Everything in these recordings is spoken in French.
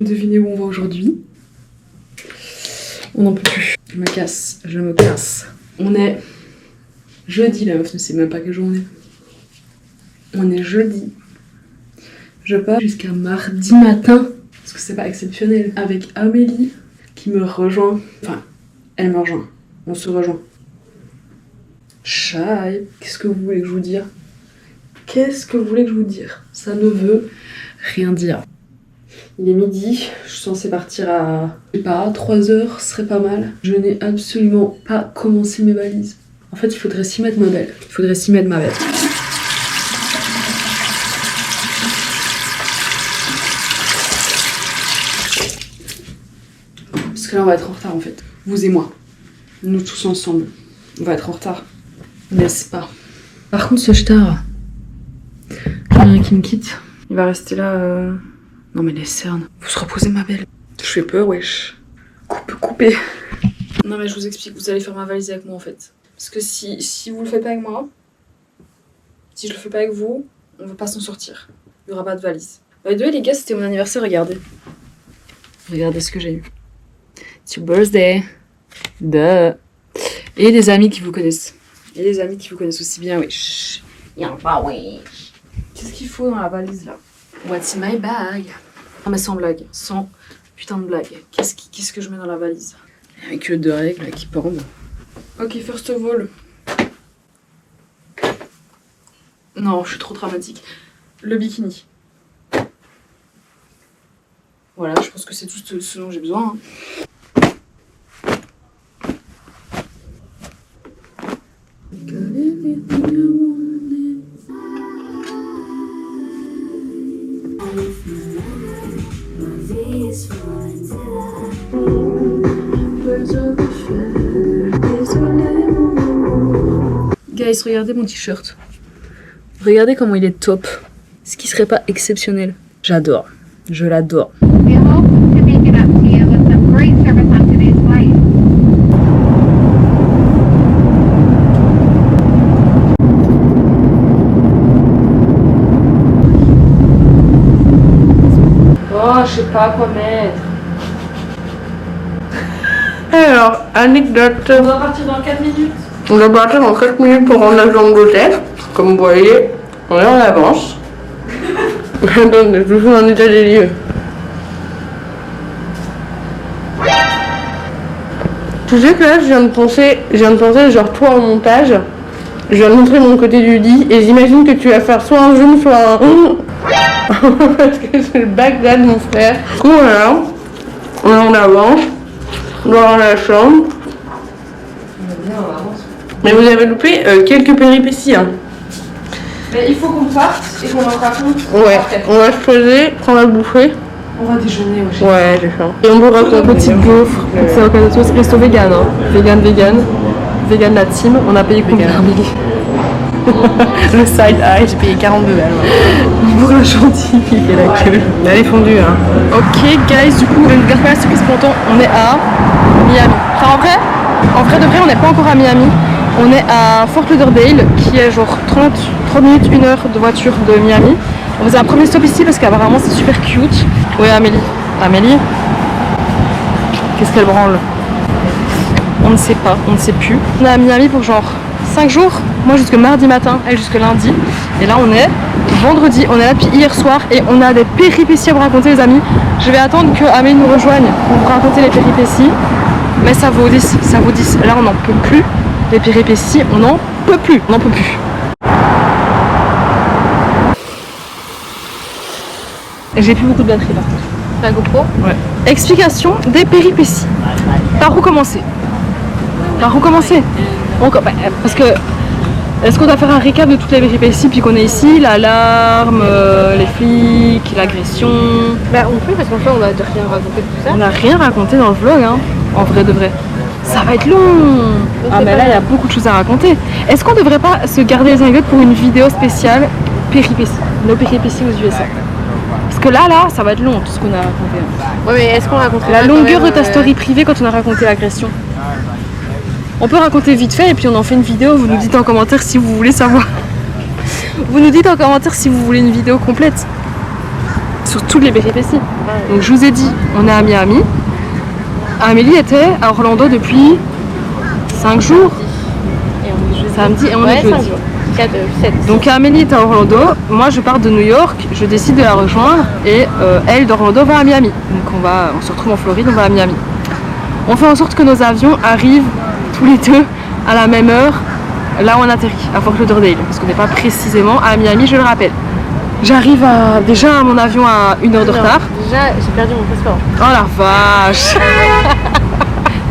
Devinez où on va aujourd'hui? On n'en peut plus. Je me casse, je me casse. On est jeudi, la meuf ne sait même pas quel jour on est. On est jeudi. Je pars jusqu'à mardi matin, parce que c'est pas exceptionnel, avec Amélie qui me rejoint. Enfin, elle me rejoint. On se rejoint. Chai, qu'est-ce que vous voulez que je vous dise? Qu'est-ce que vous voulez que je vous dise? Ça ne veut rien dire. Il est midi, je suis censée partir à, je sais pas, 3h, ce serait pas mal. Je n'ai absolument pas commencé mes valises. En fait, il faudrait s'y mettre, ma belle. Il faudrait s'y mettre, ma belle. Parce que là, on va être en retard, en fait. Vous et moi. Nous tous ensemble. On va être en retard. N'est-ce pas? Par contre, ce star, quelqu'un qui me quitte, il va rester là... Non mais les cernes. Vous se reposez, ma belle. Je fais peur, wesh. Coupez. Non mais je vous explique, vous allez faire ma valise avec moi en fait. Parce que si vous le faites pas avec moi, si je le fais pas avec vous, on va pas s'en sortir. Il y aura pas de valise. By the way les gars, c'était mon anniversaire, regardez. Regardez ce que j'ai eu. It's your birthday. Duh. Et des amis qui vous connaissent. Et des amis qui vous connaissent aussi bien, wesh. Y'a pas wesh. Qu'est-ce qu'il faut dans la valise là? What's in my bag? Non mais sans blague, sans putain de blague. Qu'est-ce que je mets dans la valise? Avec le 2 règles qui pendent. Ok, first of all. Non, je suis trop dramatique. Le bikini. Voilà, je pense que c'est tout ce dont j'ai besoin. Guys, regardez mon t-shirt. Regardez comment il est top. Ce qui serait pas exceptionnel. J'adore. Je l'adore. Oh, je sais pas quoi mettre. Alors, anecdote. On doit partir dans 4 minutes. On doit partir dans 4 minutes pour rendre la chambre d'hôtel. Comme vous voyez, on est en avance. Attendez, je vous fais un état des lieux. Tu sais que là, je viens de penser genre toi au montage. Je viens de montrer mon côté du lit et j'imagine que tu vas faire soit un zoom, soit un... Parce que c'est le Bagdad, mon frère. Du coup, voilà. On est en avance. Dans la chambre. Mais vous avez loupé quelques péripéties. Hein. Mais il faut qu'on parte et qu'on en raconte. Ouais, après. On va se poser, prendre à bouffer. On va déjeuner, ouais, j'ai faim. Et on vous raconte petite gaufre. C'est un cadeau de resto vegan. Hein. Vegan la team. On a payé combien? Le side eye, j'ai payé 42 balles. Pour la gentille et la queue. Elle est fondue, hein. Ok, guys, du coup, ne garde pas la surprise pour longtemps. On est à Miami. Enfin, en vrai de vrai, on n'est pas encore à Miami. On est à Fort Lauderdale, qui est genre 30 minutes, 1 heure de voiture de Miami. On faisait un premier stop ici parce qu'apparemment c'est super cute. Ouais, Amélie. Amélie, qu'est-ce qu'elle branle? On ne sait pas, on ne sait plus. On est à Miami pour genre 5 jours. Moi jusque mardi matin, elle jusque lundi. Et là on est vendredi, on est là depuis hier soir et on a des péripéties à vous raconter, les amis. Je vais attendre que Amélie nous rejoigne pour vous raconter les péripéties. Mais ça vaut 10, ça vaut 10. Là on n'en peut plus. Les péripéties, on n'en peut plus. On n'en peut plus. J'ai plus beaucoup de batterie par contre. La GoPro? Ouais. Explication des péripéties. Par où commencer? Parce que est-ce qu'on doit faire un récap de toutes les péripéties puis qu'on est ici, l'alarme, les flics, l'agression? Bah on peut parce qu'en fait on a rien raconté de tout ça. On n'a rien raconté dans le vlog, hein, en vrai de vrai. Ça va être long. Ah mais là il y a beaucoup de choses à raconter. Est-ce qu'on devrait pas se garder les anecdotes pour une vidéo spéciale péripéties? Nos péripéties aux USA. Parce que là, ça va être long tout ce qu'on a raconté. Ouais mais est-ce qu'on raconte la longueur de ta story privée quand on a raconté l'agression? On peut raconter vite fait et puis on en fait une vidéo, vous nous dites en commentaire si vous voulez savoir. Vous nous dites en commentaire si vous voulez une vidéo complète. sur toutes les péripéties. Donc je vous ai dit, on est à Miami. Amélie était à Orlando depuis 5 jours. Et on est jeudi. Samedi et on est jeudi. 5 jours. 4, 7. Donc Amélie est à Orlando, moi je pars de New York, je décide de la rejoindre et elle d'Orlando va à Miami. Donc on se retrouve en Floride, on va à Miami. On fait en sorte que nos avions arrivent tous les deux à la même heure, là où on atterrit, à Fort Lauderdale, parce qu'on n'est pas précisément à Miami, je le rappelle. J'arrive déjà à mon avion à 1 heure de retard. Déjà, j'ai perdu mon passeport. Oh la vache.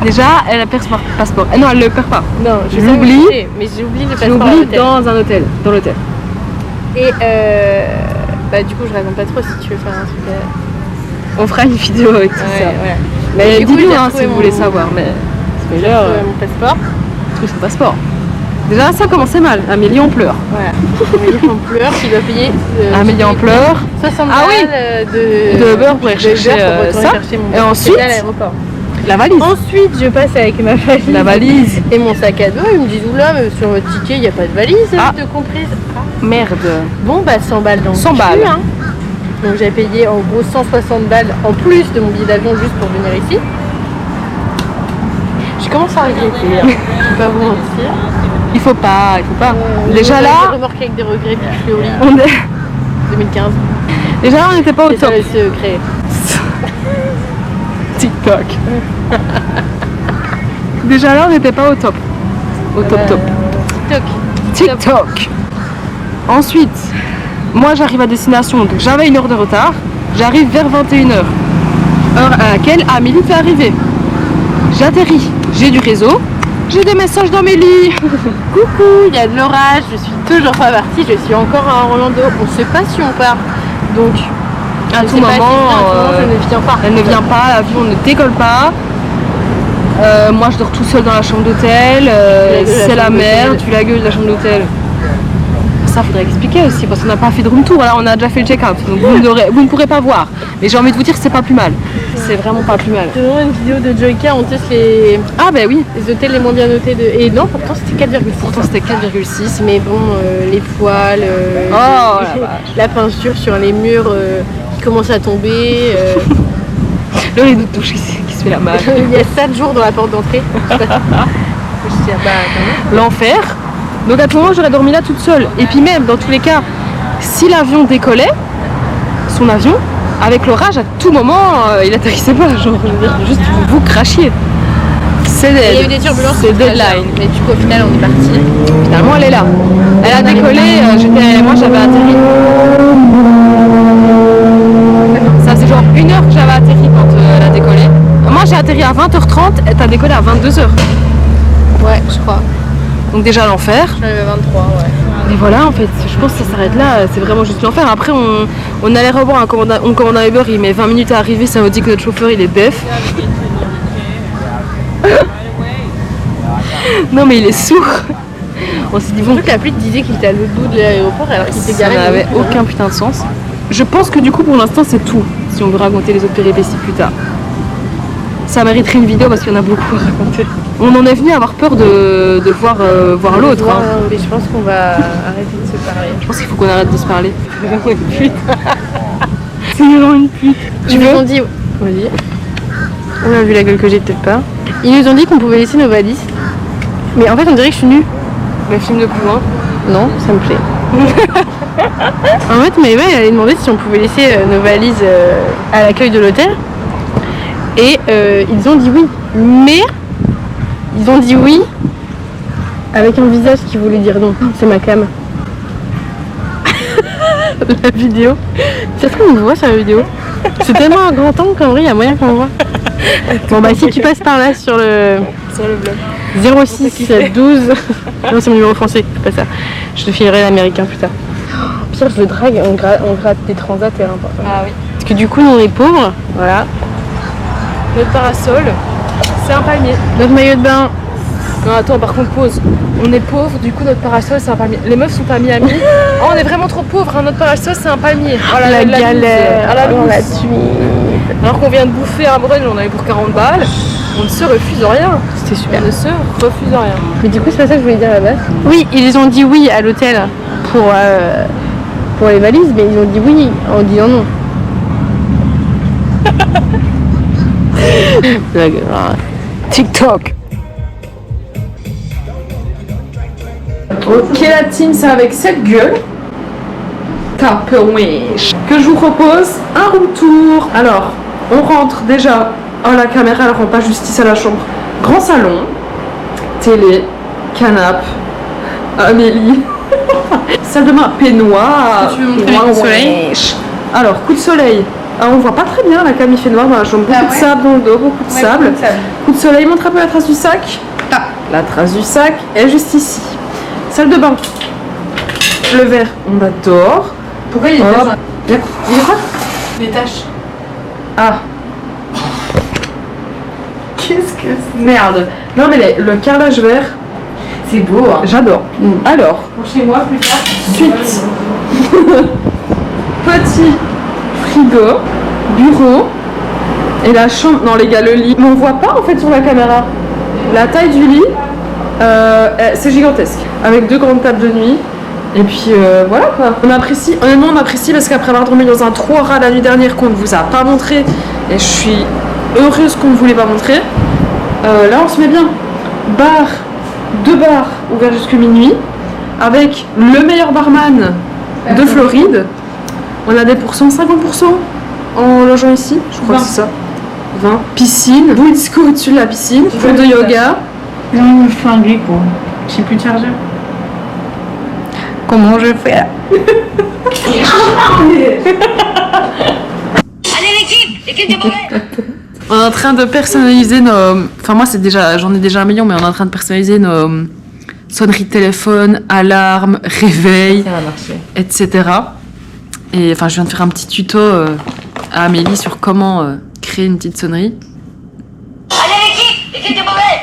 Déjà, elle a perdu son passeport. Non, elle le perd pas. Non, je l'oublie. Mais j'ai oublié le Je passeport à l'oublie l'hôtel. dans un hôtel, dans l'hôtel. Et bah du coup, je raconte pas trop si tu veux faire un truc. On fera une vidéo avec tout ça. Voilà. Mais du coup, dis-nous j'ai hein, retrouvé si vous mon- voulez savoir. Mais J'ai retrouvé mon passeport. trouve son passeport. Déjà, ça commençait mal. Amélie en pleure. Voilà. Amélie en pleurs, qui doit payer. Amélie en pleure. 60 Ah oui. balles De beurre pour aller chercher retourner ça. chercher mon Et ensuite, à l'aéroport. la valise. Ensuite, je passe avec ma valise. La valise. Et mon sac à dos, ils me disent oula, mais sur votre ticket, il n'y a pas de valise Ah. de comprise. Merde. Bon, bah 100 balles dans le 100 cul, balles. hein. Donc j'ai payé en gros 160 balles en plus de mon billet d'avion juste pour venir ici. Je commence à regretter, hein. Je vais pas vous mentir. Il faut pas. Déjà J'ai là, remorqué avec des regrets puis je suis au lit. on est... 2015. Déjà là, on n'était pas au C'est ça top. le secret. TikTok. Déjà là, on n'était pas au top. Au top. TikTok. TikTok. Ensuite, moi j'arrive à destination, donc j'avais 1 heure de retard. J'arrive vers 21h, heure à laquelle Amélie fait arriver. J'atterris, j'ai du réseau, j'ai des messages d'Amélie. Coucou, il y a de l'orage, je suis toujours pas partie, je suis encore à Orlando. On sait pas si on part. Donc, À je tout sais pas si moment, elle ne vient pas. elle ne vient pas, l'avion ne décolle pas. Moi je dors tout seul dans la chambre d'hôtel, c'est la merde, tu la gueule de la chambre d'hôtel. Ça faudrait expliquer aussi parce qu'on n'a pas fait de room tour, là on a déjà fait le check-out, donc vous ne pourrez pas voir. Mais j'ai envie de vous dire que c'est pas plus mal. C'est vraiment pas plus mal. C'est vraiment une vidéo de Joyka, on teste les Ah bah oui, hôtels les moins bien notés de. Et non, pourtant c'était 4,6. pourtant c'était 4,6. Mais bon, les poils, Oh, la vache. la peinture sur les murs qui commence à tomber. Le rideau de touche qui se fait la malle. Il y a 7 jours dans la porte d'entrée. Je dis, ah bah, quand même. L'enfer. Donc à tout moment j'aurais dormi là toute seule. Et puis même dans tous les cas, si l'avion décollait, son avion, avec l'orage, à tout moment il atterrissait pas. Genre, je veux dire, juste vous crachiez. C'est Il y a eu dead. des turbulences. C'est tout à l'heure. deadline. Mais du coup, au final, on est parti. Finalement elle est là. Elle a décollé, moi j'avais atterri. Ça c'est genre 1 heure que j'avais atterri quand elle a décollé. Moi j'ai atterri à 20h30, elle t'a décollé à 22h. Ouais, je crois. Donc déjà l'enfer. Je suis arrivée à 23, ouais. Et voilà en fait, je pense que ça s'arrête là, c'est vraiment juste l'enfer. Après on allait revoir on commande un Uber, il met 20 minutes à arriver, ça veut dire que notre chauffeur il est def. Non mais il est sourd. On s'est dit bon, Surtout que l'appli te disait qu'il était à l'autre bout de l'aéroport alors qu'il était ça garé. n'avait aucun putain de sens. Je pense que du coup pour l'instant c'est tout, si on veut raconter les autres péripéties plus tard. Ça mériterait une vidéo parce qu'il y en a beaucoup à raconter. On en est venu à avoir peur de voir l'autre. Hein. Mais je pense qu'on va arrêter de se parler. Je pense qu'il faut qu'on arrête de se parler. C'est vraiment une pute. C'est vraiment une pute. Ils nous ont dit. Vas-y. On a vu la gueule que j'ai, peut-être pas. Ils nous ont dit qu'on pouvait laisser nos valises. Mais en fait, on dirait que je suis nue. Le film de plus loin. Non, ça me plaît. En fait, Maëva, elle allait demander si on pouvait laisser nos valises à l'accueil de l'hôtel. Et ils ont dit oui. Mais ils ont dit oui avec un visage qui voulait dire non. C'est ma cam. La vidéo. C'est ce qu'on me voit sur la vidéo. C'est tellement un grand angle qu'en vrai, il y a moyen qu'on voit. Bon bah si tu passes par là sur le Sur le vlog. 06 12. Non, c'est mon numéro français, c'est pas ça. Je te filerai l'américain plus tard. Pire, je le drague, on gratte des transats et n'importe. Ah oui. Parce que du coup, nous on est pauvres, voilà. Notre parasol, c'est un palmier. Notre maillot de bain, Non attends, par contre pause. On est pauvres, du coup notre parasol c'est un palmier. Les meufs sont à Miami. Oh, on est vraiment trop pauvres, hein. Notre parasol c'est un palmier. Oh, la loose. galère, Ah, la on loose. la suit. Alors qu'on vient de bouffer un brunch, on avait pour 40 balles. On ne se refuse rien. C'était super. On ne se refuse rien. Mais du coup, c'est pas ça que je voulais dire à la base. Oui, ils ont dit oui à l'hôtel pour les valises, mais ils ont dit oui en disant non. TikTok. Ok la team, c'est avec cette gueule que je vous propose un room tour. Alors, on rentre déjà. Oh, la caméra elle rend pas justice à la chambre. Grand salon, télé, canapé, Amélie, salle de bain, peignoir. Tu veux montrer le coup de soleil? Alors, coup de soleil. Ah, on voit pas très bien, la cam il fait noir dans la chambre. Beaucoup de sable dans le dos, beaucoup de sable. Coup de soleil, montre un peu la trace du sac. Ah. La trace du sac est juste ici. Salle de bain. Le verre, on adore. Pourquoi il y a Hop. des Il y a quoi? des taches? Ah. Qu'est-ce que c'est? Merde. Non mais le carrelage vert, C'est beau, hein. j'adore. Alors, Chez moi, plus tard. suite. Petit frigo, bureau et la chambre. Non les gars, le lit. Mais on voit pas en fait sur la caméra. La taille du lit, c'est gigantesque. Avec 2 grandes tables de nuit. Et puis voilà quoi. On apprécie, honnêtement on apprécie parce qu'après avoir dormi dans un trou rat la nuit dernière qu'on ne vous a pas montré, et je suis heureuse qu'on ne vous l'ait pas montré, là on se met bien. Bar, 2 bars ouverts jusqu'à minuit, avec le meilleur barman de Floride. On a des pourcents, 50% en logeant ici, je crois 20. que c'est ça. 20. Piscine, boule disco au-dessus de la piscine, cours de yoga. J'ai envie de me flinguer, quoi. J'ai plus de chargeur. Comment je fais là? Allez l'équipe de Beauvais. On est en train de personnaliser nos... Enfin moi j'en ai déjà 1 million, mais on est en train de personnaliser nos sonneries de téléphone, alarmes, réveil, Ça va marcher. etc. Et enfin je viens de faire un petit tuto à Amélie sur comment créer une petite sonnerie. Allez l'équipe de Beauvais.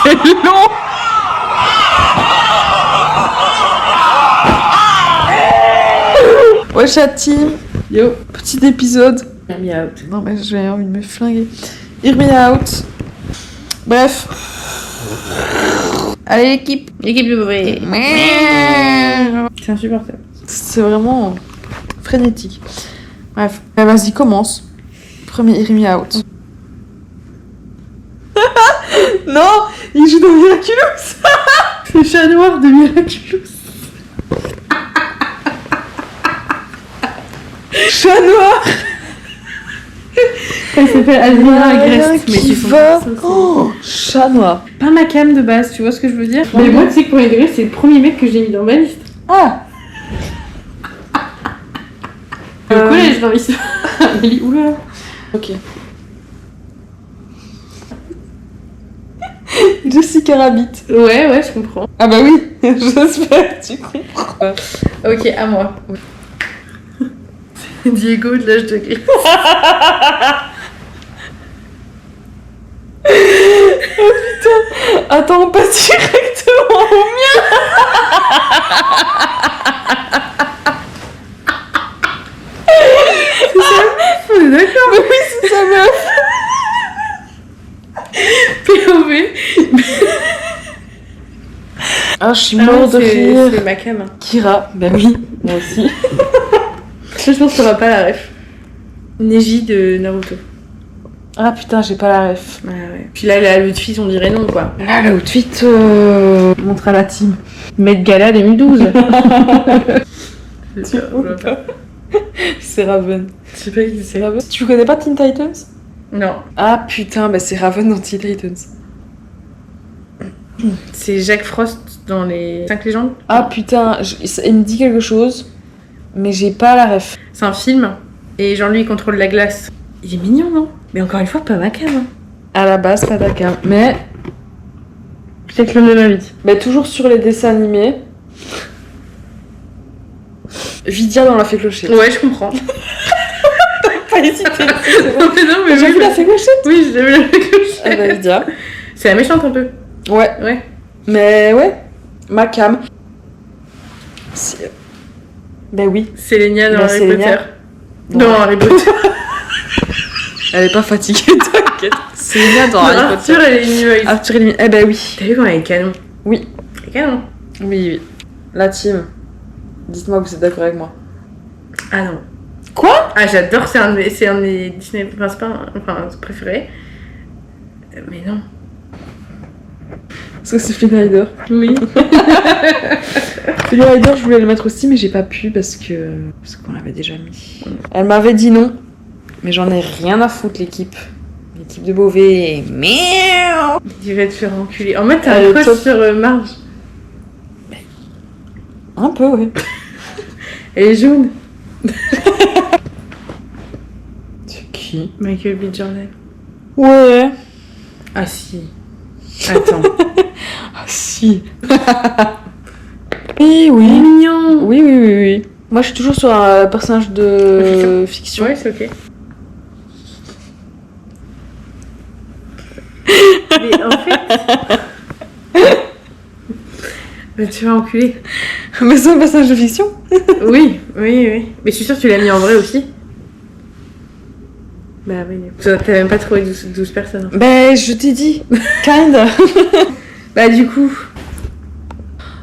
C'est long. Ouais chati. Yo, petit épisode. Hear me out. Non mais j'ai envie de me flinguer. Hear me out. Bref. Allez l'équipe. L'équipe de Beauvais. C'est insupportable. C'est vraiment frénétique. Bref, vas-y, commence. Premier Hear Me Out. Non, il joue dans Miraculous. C'est chat noir de Miraculous. Chat noir. Elle s'appelle Alvira Agreste. Mais qui tu va. Oh, chat noir. Pas ma cam de base, tu vois ce que je veux dire? Mais Mais moi, tu sais que pour degré, c'est le premier mec que j'ai mis dans ma liste. Ah. Au collège, dans l'histoire. Amélie, oula. Ok. Jessica Rabbit. Ouais, je comprends. Ah bah oui, j'espère que tu comprends. Ok, à moi. Diego de l'âge de gris. Attends, on passe directement au mien. On est d'accord. Mais oui, c'est sa meuf. POV. Ah, je suis mort de rire. C'est ma cam. Kira, bah oui, moi aussi. Je pense que t'auras pas la ref. Neji de Naruto. Ah putain, j'ai pas la ref. Ouais. Puis là, la outfit, on dirait non, quoi. Là, le outfit, montre à la team. Met Gala 2012. C'est Raven. Je sais pas qui c'est Raven. Tu connais pas Teen Titans? Non. Ah putain, bah c'est Raven dans Teen Titans. C'est Jack Frost dans les 5 légendes. Ah putain, il me dit quelque chose, mais j'ai pas la ref. C'est un film. Et Jean-Louis il contrôle la glace. Il est mignon, non? Mais encore une fois, pas ma cam. Hein. À la base, pas d'accord. Mais Peut-être l'homme de ma vie. bah, toujours sur les dessins animés. Vidia dans La Fée Clochette. Ouais, je comprends. Pas hésité. Non, mais J'ai vu La Fée Clochette. Oui, j'ai vu la clochette. Ah bah Vidia. C'est la méchante un peu. Ouais. Ouais. Mais ouais. Ma cam. Bah oui. Sélénia dans Bah, Harry Sélénia. Potter. Ouais. Dans Harry Potter. Elle est pas fatiguée, t'inquiète. C'est bien dans Harry Potter. Arthur et les Minimoys. Arthur et les... Eh bah oui. T'as vu quand elle est canon? Oui. Elle est canon. Oui. La team. Dites-moi que vous êtes d'accord avec moi. Ah non. Quoi? Ah, j'adore, c'est un de mes Disney. Enfin, c'est pas préféré. Mais non. Parce que c'est Flynn Rider. Oui. Flynn Rider, je voulais le mettre aussi, mais j'ai pas pu parce qu'on l'avait déjà mis. Elle m'avait dit non, mais j'en ai rien à foutre, l'équipe. L'équipe de Beauvais. Miaou. Tu vas te faire enculer. En fait, t'as Elle un est crush top. sur Marge. Un peu, ouais. Elle est jaune. C'est qui? Michael B. Jordan. Ouais. Ah si. Attends. Ah si. Oui, oui. Il est mignon. Oui. Moi, je suis toujours sur un personnage de fiction. Ouais, c'est ok. Mais en fait... Bah, tu vas enculer. Mais c'est un personnage de fiction. Oui. Mais je suis sûre que tu l'as mis en vrai aussi. Bah oui. T'as même pas trouvé 12 personnes. Ben, je t'ai dit. Kind. Bah du coup...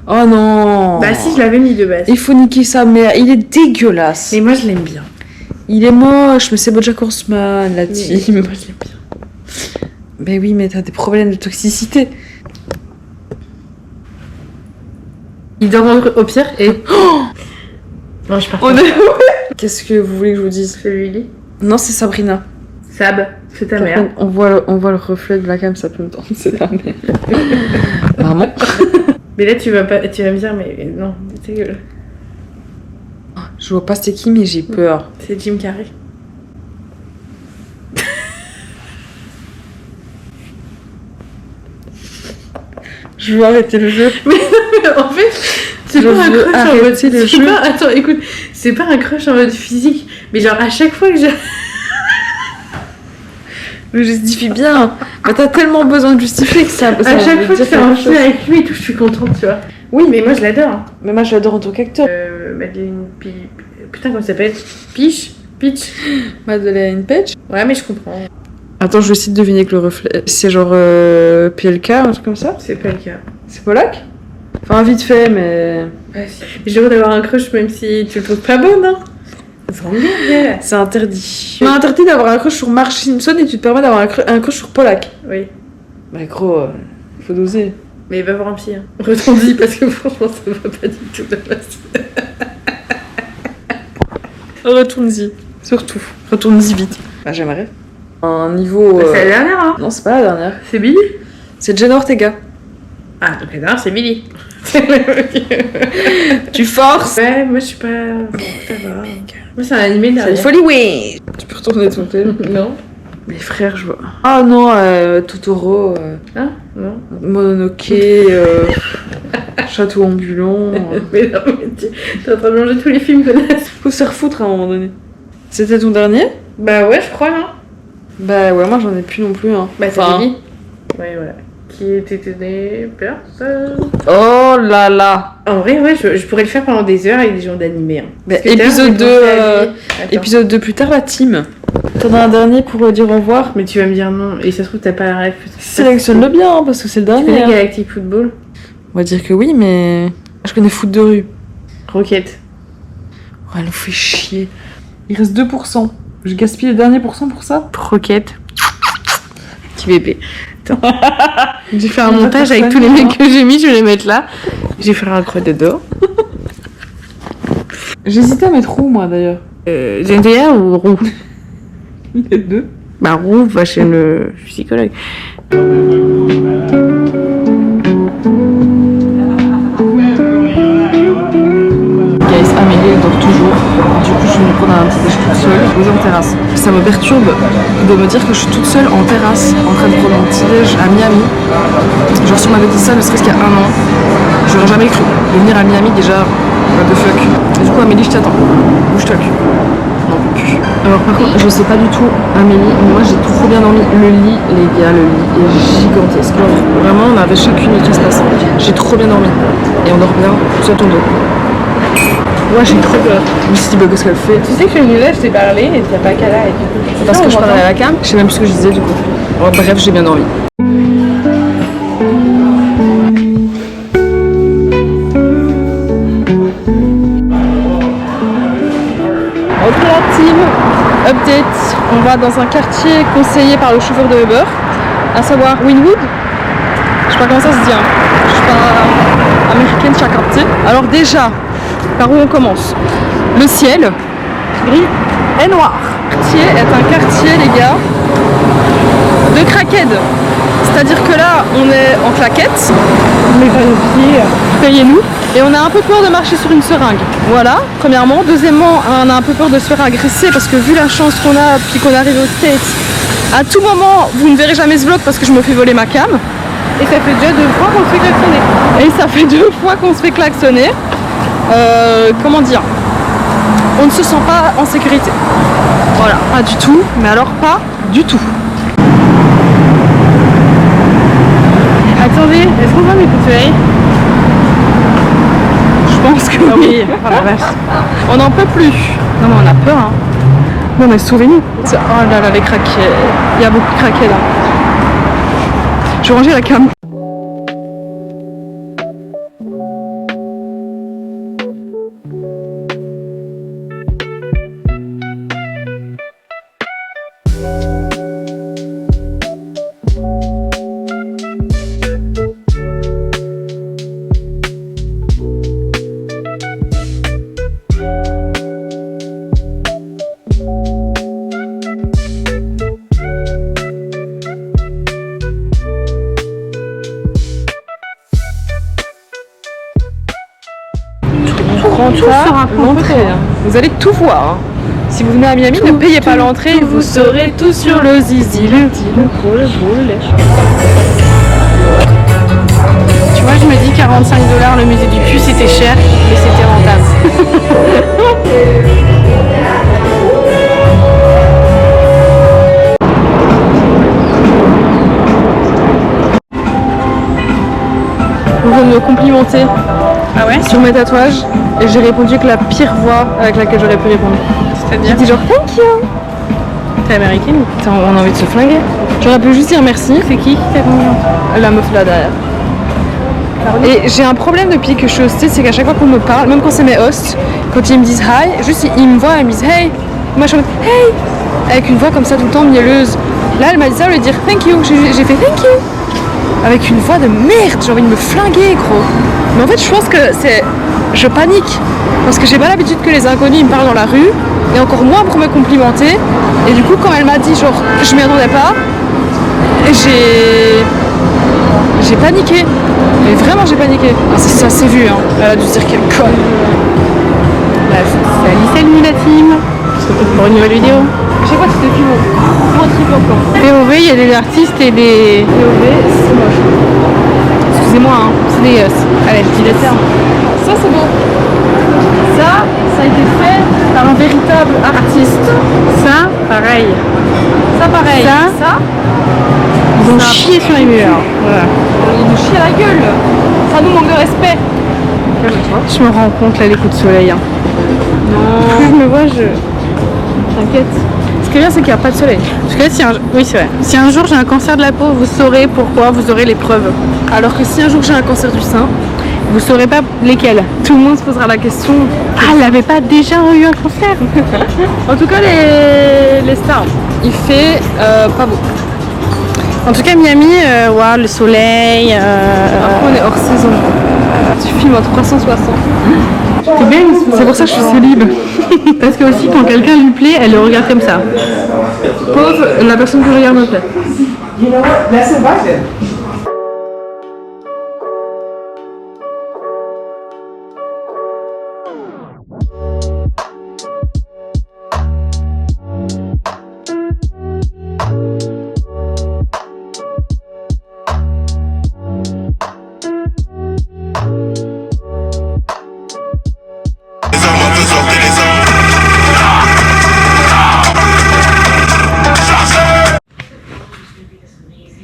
Oh non. Bah si, je l'avais mis de base. Il faut niquer sa mère. Il est dégueulasse. Mais moi, je l'aime bien. Il est moche, mais c'est BoJack Horseman, la team. Moi, je l'aime bien. Ben oui, mais t'as des problèmes de toxicité. Il dort au pire et... Non, je pars pas. Qu'est-ce que vous voulez que je vous dise? C'est Lily. Non, c'est Sabrina. Sab, c'est ta mère. On voit le reflet de la cam, ça peut me tenter, c'est ta mère. Vraiment? Mais là, tu vas me dire, mais non, c'est que... Je vois pas c'est qui, mais j'ai peur. C'est Jim Carrey. Je veux arrêter le jeu. En fait, c'est Je pas un veux crush en mode... arrêter le c'est jeu. pas- Attends, écoute, c'est pas un crush en mode physique, mais genre à chaque fois que j'ai... Mais je justifie bien. Mais t'as tellement besoin de justifier que ça. À chaque fois que c'est un film avec lui et tout, je suis contente, tu vois. Oui, mais moi je l'adore. Hein. Mais moi, je l'adore en tant qu'acteur. Madeleine Putain, comment ça s'appelle? Peach. Madeleine Page. Ouais, mais je comprends. Attends, je vais essayer de deviner que le reflet. C'est genre PLK, un truc comme ça. C'est pas le cas. C'est Polak? Enfin, vite fait, mais. Ouais, si. J'ai le droit d'avoir un crush même si tu le trouves pas bonne, hein. Vraiment. C'est interdit. On a interdit d'avoir un crush sur Marge Simpson et tu te permets d'avoir un crush sur Polak. Oui. Bah, gros, faut doser. Mais va voir un psy. Hein. Retourne-y parce que franchement, ça va pas du tout de base. Retourne-y. Surtout. Retourne-y vite. Bah, j'aimerais. Un niveau. C'est la dernière, hein. Non, c'est pas la dernière. C'est Billy. C'est Jenna Ortega. Ah, donc la dernière, c'est Billy. Tu forces. Ouais, moi je suis pas. Ça va. Moi, c'est un animé C'est derrière. une folie, oui. Tu peux retourner ton tel. Non. Mes frères, je vois. Ah non, Totoro, Ah, non. Mononoke, Château ambulant. Mais non, mais t'es en train de manger tous les films, connasse. Faut se faire foutre à un moment donné. C'était ton dernier? Bah ouais, je crois, non. Bah ouais, moi j'en ai plus non plus. Hein. Bah, Enfin, t'as Billy. Ouais, voilà. Qui était des personnes. oh là là. En vrai, ouais, je pourrais le faire pendant des heures avec des gens d'animé. Hein. Bah, Parce que tout à l'heure, épisode j'ai 2, pensé à lui. Attends. épisode 2 plus tard, la team. T'en as un dernier pour dire au revoir? Mais tu vas me dire non. Et ça se trouve, t'as pas la rêve. Sélectionne-le bien, hein, parce que c'est le Tu dernier. connais Hein. Galactic Football? On va dire que oui, mais je connais foot de rue. Rocket. Oh, elle nous fait chier. Il reste 2%. Je gaspille le dernier pourcent pour ça? Rocket. Petit bébé. Attends. J'ai fait un Il y a montage pas avec tous personne, les hein. mecs que j'ai mis, je vais les mettre là. J'ai fait un croix de dos. J'hésitais à mettre où, moi, d'ailleurs? Zendaya ou Roux? Les deux. Bah Roux, va chez le psychologue. Guys, Amélie, elle dort toujours. Du coup, je vais me prendre un petit déj toute seule, posée en terrasse. Ça me perturbe de me dire que je suis toute seule en terrasse, en train de prendre mon petit déj à Miami. Genre, si on m'avait dit ça, ne serait-ce qu'il y a un an, j'aurais jamais cru. De venir à Miami, déjà, what the fuck. Et du coup, Amélie, je t'attends. Bouge-toi le cul. Non, le cul. Alors, par contre, je sais pas du tout, Amélie, mais moi, j'ai trop bien dormi. Le lit, les gars, le lit est gigantesque. Genre, vraiment, on avait chacune notre espace. J'ai trop bien dormi. Et on dort bien sur ton dos. Moi j'ai trop peur. Je me suis dit, bah, qu'est-ce qu'elle fait? Tu sais que je suis là, je t'ai parlé et t'as pas qu'à là. Et C'est parce que je parlais à la cam. Je sais même plus ce que je disais du coup. Oh, bref, j'ai bien dormi. Ok la team, update, on va dans un quartier conseillé par le chauffeur de Uber, à savoir Wynwood. Je sais pas comment ça se dit, hein. Je suis pas américaine, chaque quartier. Alors déjà, par où on commence? Le ciel, gris et noir. Le quartier est un quartier, les gars, de crackheads. C'est-à-dire que là, on est en claquettes, on met pas nos pieds, payez-nous. Et on a un peu peur de marcher sur une seringue. Voilà, premièrement. Deuxièmement, on a un peu peur de se faire agresser parce que vu la chance qu'on a puis qu'on arrive aux States, à tout moment, vous ne verrez jamais ce vlog parce que je me fais voler ma cam. Et ça fait déjà 2 fois qu'on se fait klaxonner. Et ça fait 2 fois qu'on se fait klaxonner. Comment dire? On ne se sent pas en sécurité. Voilà, pas du tout. Mais alors pas du tout. Attendez, est-ce qu'on voit mes coups de soleil? Je pense que oui. Oh la vache. On n'en peut plus. Non mais on a peur, hein. Non mais sauvez-nous. Oh là là, les craquets. Il y a beaucoup de craquets là. Je vais ranger la cam. Tout sera l'entrée. Vous allez tout voir. Si vous venez à Miami, ne payez pas l'entrée, vous saurez tout sur le zizi, le boule. Tu vois, je me dis 45 $ le musée du cul, c'était cher, mais c'était rentable. On vient de me complimenter Ah ouais? sur mes tatouages et j'ai répondu que la pire voix avec laquelle j'aurais pu répondre. J'ai C'est-à-dire? dit genre thank you. T'es américaine? Putain, on a envie de se flinguer. J'aurais pu juste dire merci. C'est qui t'a convaincu? La meuf là derrière. Et j'ai un problème depuis que je suis hostée, c'est qu'à chaque fois qu'on me parle, même quand c'est mes hosts, quand ils me disent hi, juste ils me voient, ils me disent hey. Moi je suis en mode hey, avec une voix comme ça tout le temps mielleuse. Là elle m'a dit ça, elle lui dire thank you. J'ai fait thank you. Avec une voix de merde, j'ai envie de me flinguer gros. Mais en fait je pense que c'est... Je panique. Parce que j'ai pas l'habitude que les inconnus ils me parlent dans la rue. Et encore moins pour me complimenter. Et du coup quand elle m'a dit genre je m'y attendais pas, j'ai paniqué. Mais vraiment j'ai paniqué. Ah, ça s'est vu hein. Elle a dû se dire quelle conne. Bref, salut la team. On se retrouve pour une nouvelle vidéo. Je sais pas si c'était plus gros triple en plan. POV, il y a des artistes et des... POV, c'est moche. Excusez-moi, hein, c'est des gosses. Allez, je dis les termes. Ça c'est beau. Ça a été fait par un véritable artiste. Ça, pareil. Ça pareil. Ça, ils ont chié sur les murs. Voilà. Ils nous chient à la gueule. Ça nous manque de respect. Je me rends compte là les coups de soleil. Hein. Non. Plus je me vois, je... T'inquiète. Ce qui est bien, c'est qu'il n'y a pas de soleil. Parce que là, si un... Oui, c'est vrai. Si un jour j'ai un cancer de la peau, vous saurez pourquoi, vous aurez les preuves. Alors que si un jour j'ai un cancer du sein, Vous saurez pas lesquels. tout le monde se posera la question. Ah, elle avait pas déjà eu un cancer? En tout cas, les stars, il fait pas beau. En tout cas, Miami, ouais, le soleil. Après, on est hors saison. Tu filmes en 360. C'est bien, C'est pour ça que je suis célib. parce que aussi quand quelqu'un lui plaît, elle le regarde comme ça. Pauvre, la personne que je regarde me plaît.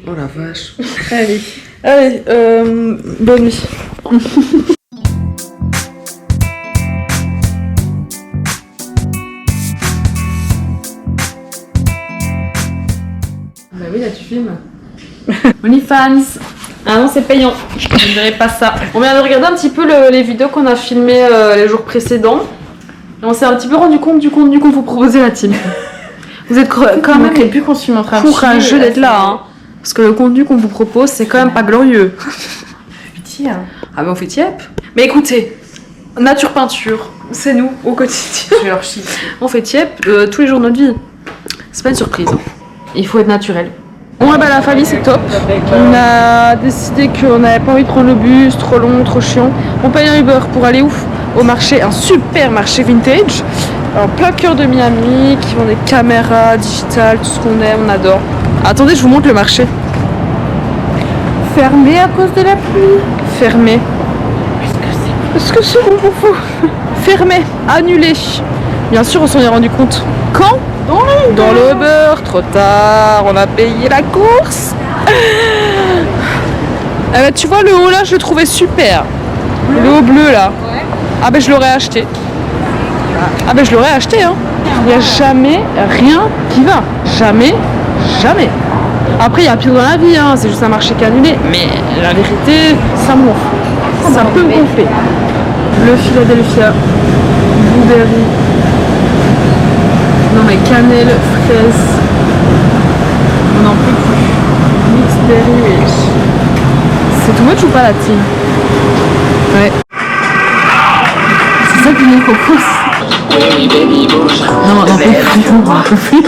Oh la vache. Allez, bonne nuit. Bah oui, là tu filmes. OnlyFans. Ah non, c'est payant. Je ne dirais pas ça. On vient de regarder un petit peu les vidéos qu'on a filmées les jours précédents. Et on s'est un petit peu rendu compte du contenu qu'on vous proposait la team. Vous êtes quand même plus qu'on suit en train courageux d'être là, hein. Parce que le contenu qu'on vous propose, c'est quand même pas glorieux. Pitié. Ah bah on fait tiep. Mais écoutez, nature peinture, c'est nous au quotidien. Je vais leur chier. On fait tiep tous les jours de notre vie. C'est pas une surprise. Hein. Il faut être naturel. Bon, bah la famille c'est top. On a décidé qu'on n'avait pas envie de prendre le bus, trop long, trop chiant. On paye un Uber pour aller où? Au marché, un super marché vintage. En plein cœur de Miami, qui vend des caméras digitales, tout ce qu'on aime, on adore. Attendez, je vous montre le marché. Fermé à cause de la pluie. Fermé. Est-ce que c'est bon pour vous? Fermé, annulé. Bien sûr, on s'en est rendu compte. Quand? Dans le Uber, trop tard, on a payé la course. Tu vois le haut là, je le trouvais super. Le haut bleu là. Ouais. Ah ben je l'aurais acheté. Ah ben je l'aurais acheté hein. Il n'y a jamais rien qui va. Jamais, jamais. Après il y a pire dans la vie hein, c'est juste un marché qui est annulé. Mais la vérité, ça m'ouvre. Ça peut gonfler. Le Philadelphia, blueberry. Non mais cannelle, fraise. On n'en peut plus. Mixed berry rich. C'est too much ou pas la team? Ouais. C'est ça qui nous propose. Non, on n'en peut plus. On n'en peut plus.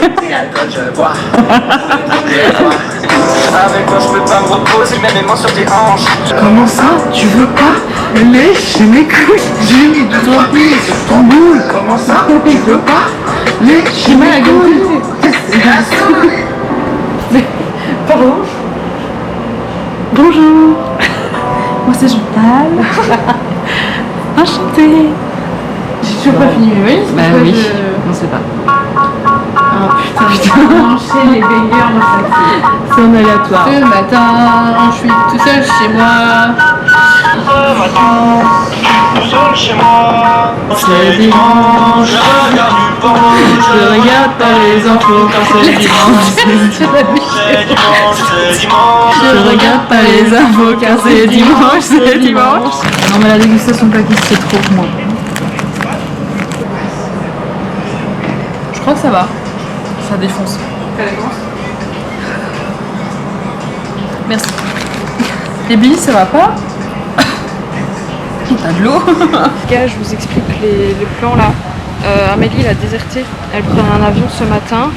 Avec toi je peux pas me reposer, je mets mes mains sur tes hanches. Comment ça? Tu veux pas lécher mes couilles? J'ai mis 2-3 pieds sur ton boule. Comment ça? Tu veux pas lécher mes couilles? Mais, pardon? Bonjour. Moi c'est Chantal. Enchantée. J'ai toujours pas fini mes valises. Bah oui, on sait pas. Oh putain, on enchaîne les bangers dans sa vie. C'est en aléatoire. Ce matin, je suis tout seul chez moi. Tout seul chez moi. C'est dimanche. Je regarde pas les infos quand c'est dimanche. C'est dimanche. C'est dimanche, c'est dimanche. Je regarde pas les infos car c'est dimanche, c'est dimanche. Non mais la dégustation de Pakis c'est trop pour moi. Je crois que ça va. Ça défonce. Merci. Les billes ça va pas? T'as de l'eau. Gars, je vous explique les plans là. Amélie elle a déserté. Elle prend un avion ce matin.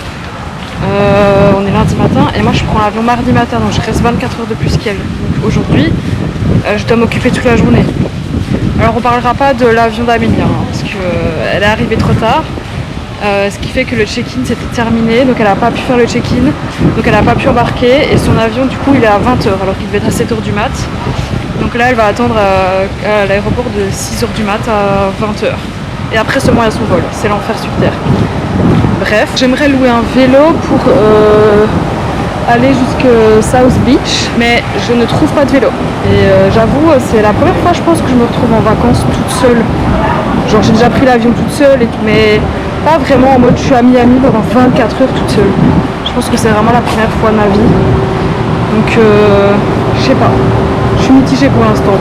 On est lundi matin et moi je prends l'avion mardi matin, donc je reste 24 heures de plus qu'elle. Donc aujourd'hui je dois m'occuper toute la journée. Alors on parlera pas de l'avion d'Amélie hein, parce qu'elle est arrivée trop tard, ce qui fait que le check-in c'était terminé, donc elle n'a pas pu faire le check-in, donc elle n'a pas pu embarquer et son avion du coup il est à 20h alors qu'il devait être à 7h du mat. Donc là elle va attendre à l'aéroport de 6h du mat à 20h. Et après seulement il y a son vol, c'est l'enfer sur terre. Bref, j'aimerais louer un vélo pour aller jusque South Beach, mais je ne trouve pas de vélo. Et j'avoue, c'est la première fois je pense que je me retrouve en vacances toute seule. Genre j'ai déjà pris l'avion toute seule, et tout, mais pas vraiment en mode je suis à Miami pendant 24 heures toute seule. Je pense que c'est vraiment la première fois de ma vie. Donc je sais pas, je suis mitigée pour l'instant.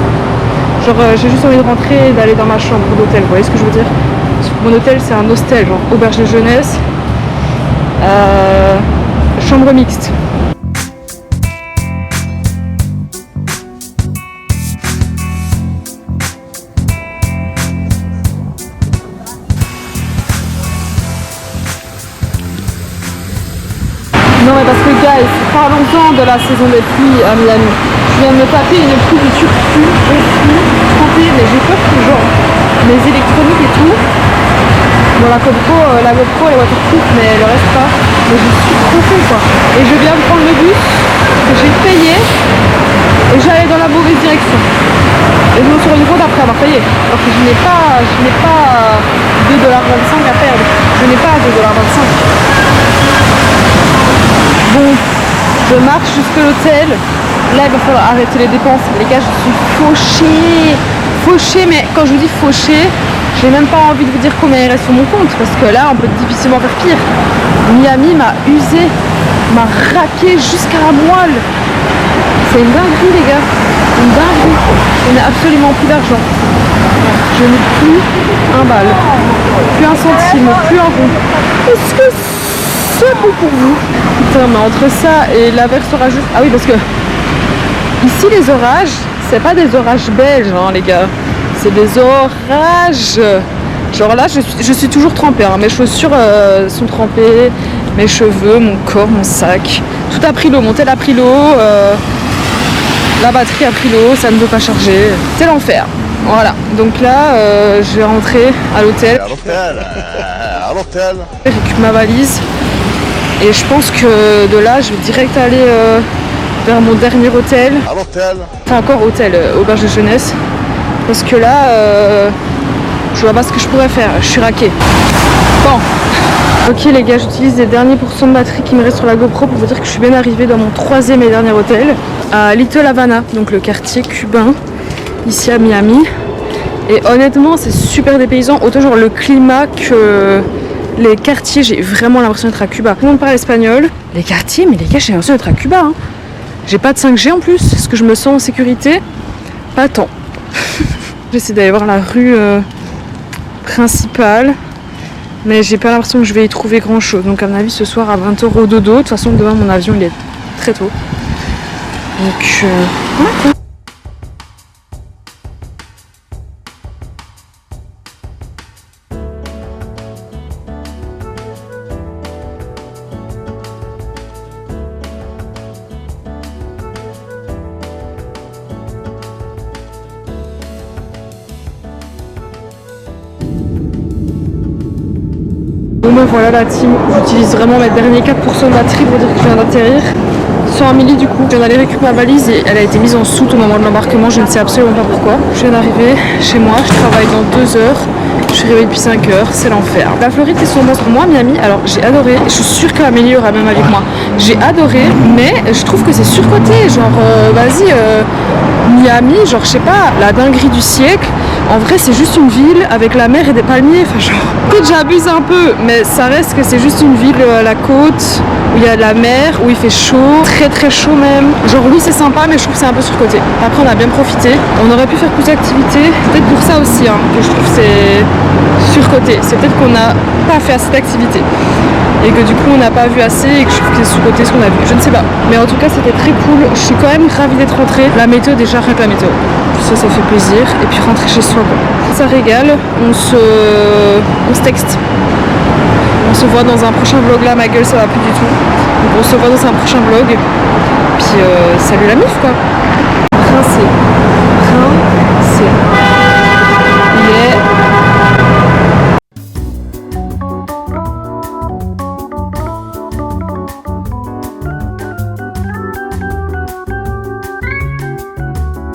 Genre j'ai juste envie de rentrer et d'aller dans ma chambre d'hôtel, vous voyez ce que je veux dire? Mon hôtel c'est un hostel, genre auberge de jeunesse, chambre mixte. Non mais parce que guys, parlons-en de la saison des pluies à Miami. Je viens de me taper une pluie de turfu aussi, mais j'ai peur que genre les électroniques et tout, bon la GoPro elle est waterproof mais le reste pas, mais je suis trop con quoi. Et je viens de prendre le bus que j'ai payé et j'allais dans la mauvaise direction. Et je me suis rendu compte après avoir payé, alors que je n'ai pas 2,25$ à perdre, je n'ai pas 2,25$. Bon, je marche jusque l'hôtel. Là, il va falloir arrêter les dépenses. Les gars, je suis fauchée. Fauchée, mais quand je vous dis fauchée, j'ai même pas envie de vous dire combien il reste sur mon compte. Parce que là, on peut difficilement faire pire. Miami m'a usé, m'a raqué jusqu'à la moelle. C'est une dinguerie les gars, une dinguerie. On n'a absolument plus d'argent. Je n'ai plus un bal, plus un centime, plus un rond. Est-ce que c'est bon pour vous? Putain, mais entre ça et l'averse orageuse... Ah oui, parce que ici les orages, c'est pas des orages belges hein les gars. C'est des orages. Genre là, je suis toujours trempée. Hein. Mes chaussures sont trempées, mes cheveux, mon corps, mon sac. Tout a pris l'eau. Mon tel a pris l'eau. La batterie a pris l'eau. Ça ne veut pas charger. C'est l'enfer. Voilà. Donc là, je vais rentrer à l'hôtel. À l'hôtel. Je récupère ma valise. Et je pense que de là, je vais direct aller vers mon dernier hôtel. À l'hôtel. Enfin, encore hôtel, auberge de jeunesse. Parce que là, je vois pas ce que je pourrais faire, je suis raquée. Bon. Ok les gars, j'utilise les derniers pourcents de batterie qui me restent sur la GoPro pour vous dire que je suis bien arrivée dans mon 3e et dernier hôtel, à Little Havana, donc le quartier cubain, ici à Miami. Et honnêtement, c'est super dépaysant, autant genre le climat que les quartiers, j'ai vraiment l'impression d'être à Cuba. Tout le monde parle espagnol. Les quartiers, mais les gars, j'ai l'impression d'être à Cuba. Hein. J'ai pas de 5G en plus, est-ce que je me sens en sécurité? Pas tant. J'essaie d'aller voir la rue principale, mais j'ai pas l'impression que je vais y trouver grand chose. Donc à mon avis ce soir à 20h au dodo. De toute façon demain mon avion il est très tôt. Donc voilà quoi. Bon ben voilà la team, j'utilise vraiment mes derniers 4% de batterie pour dire que je viens d'atterrir. Sur Amélie du coup, je viens d'aller récupérer ma valise et elle a été mise en soute au moment de l'embarquement, je ne sais absolument pas pourquoi. Je viens d'arriver chez moi, je travaille dans 2 heures, je suis réveillée depuis 5 heures, c'est l'enfer. La Floride c'est son pour moi, Miami, alors j'ai adoré, je suis sûre qu'Amélie aura même avec moi. J'ai adoré, mais je trouve que c'est surcoté, genre vas-y, Miami, genre je sais pas, la dinguerie du siècle. En vrai c'est juste une ville avec la mer et des palmiers, enfin genre... Peut-être j'abuse un peu, mais ça reste que c'est juste une ville à la côte, où il y a de la mer, où il fait chaud, très très chaud même. Genre oui c'est sympa mais je trouve que c'est un peu surcoté. Après on a bien profité, on aurait pu faire plus d'activités, c'est peut-être pour ça aussi hein, que je trouve que c'est surcoté. C'est peut-être qu'on n'a pas fait assez d'activités. Et que du coup on n'a pas vu assez et que je trouve que c'est sous-côté ce qu'on a vu, je ne sais pas. Mais en tout cas c'était très cool, je suis quand même ravie d'être rentrée. La météo déjà, rien que la météo. Ça fait plaisir. Et puis rentrer chez soi quoi. Ça régale, on se texte. On se voit dans un prochain vlog là, ma gueule ça va plus du tout. Donc on se voit dans un prochain vlog. Puis salut la mif quoi. Rincé.